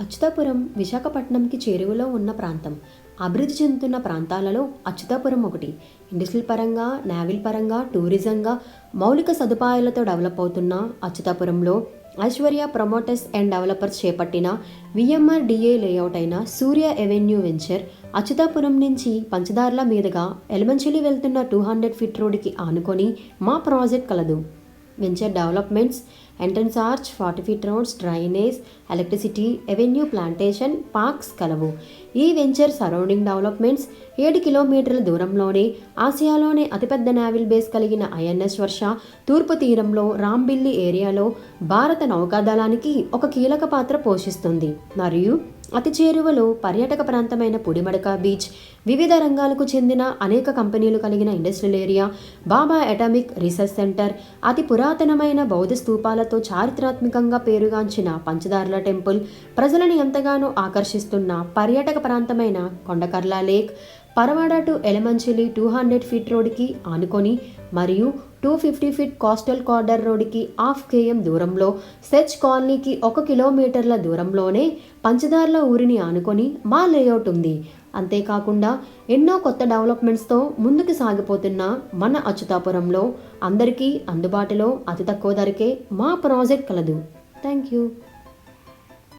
అచ్యుతాపురం విశాఖపట్నంకి చేరువలో ఉన్న ప్రాంతం. అభివృద్ధి చెందుతున్న ప్రాంతాలలో అచ్యుతాపురం ఒకటి. ఇండస్ట్రియల్ పరంగా, నేవల్ పరంగా, టూరిజంగా మౌలిక సదుపాయాలతో డెవలప్ అవుతున్న అచ్యుతాపురంలో ఐశ్వర్య ప్రమోటర్స్ అండ్ డెవలపర్స్ చేపట్టిన విఎంఆర్డిఏ లేఅవుట్ అయిన సూర్య ఎవెన్యూ వెంచర్ అచ్యుతాపురం నుంచి పంచదార్ల మీదుగా ఎలమంచిలి వెళ్తున్న 200 ఫీట్ రోడ్డుకి ఆనుకొని మా ప్రాజెక్ట్ కలదు. Venture developments, entrance arch, 40 feet roads, drainage, electricity, avenue plantation, parks కలవు. ఈ వెంచర్ సరౌండింగ్ డెవలప్మెంట్స్ 7 కిలోమీటర్ల దూరంలోనే ఆసియాలోనే అతిపెద్ద నేవల్ బేస్ కలిగిన ఐఎన్ఎస్ వర్ష తూర్పు తీరంలో రాంబిల్లి ఏరియాలో భారత నౌకాదళానికి ఒక కీలక పాత్ర పోషిస్తుంది. మరియు అతి చేరువలో పర్యాటక ప్రాంతమైన పుడిమడక బీచ్, వివిధ రంగాలకు చెందిన అనేక కంపెనీలు కలిగిన ఇండస్ట్రియల్ ఏరియా, బాబా అటామిక్ రీసెర్చ్ సెంటర్, అతి పురాతనమైన బౌద్ధ స్తూపాలతో చారిత్రాత్మకంగా పేరుగాంచిన పంచదార్ల టెంపుల్, ప్రజలను ఎంతగానో ఆకర్షిస్తున్న పర్యాటక ప్రాంతమైన Kondakarla lake, Paravada to Yelamanchili 200 feet రోడ్డుకి ఆనుకొని మరియు 250 ఫీట్ కోస్టల్ కార్డర్ రోడ్డుకి 1/2 km దూరంలో, సెచ్ కాలనీకి 1 కిలోమీటర్ల దూరంలోనే పంచదార్ల ఊరిని ఆనుకొని మా లేఅవుట్ ఉంది. అంతేకాకుండా ఎన్నో కొత్త డెవలప్మెంట్స్తో ముందుకు సాగిపోతున్న మన అచ్యుతాపురంలో అందరికీ అందుబాటులో అతి తక్కువ ధరకే మా ప్రాజెక్ట్ కలదు. Thank you.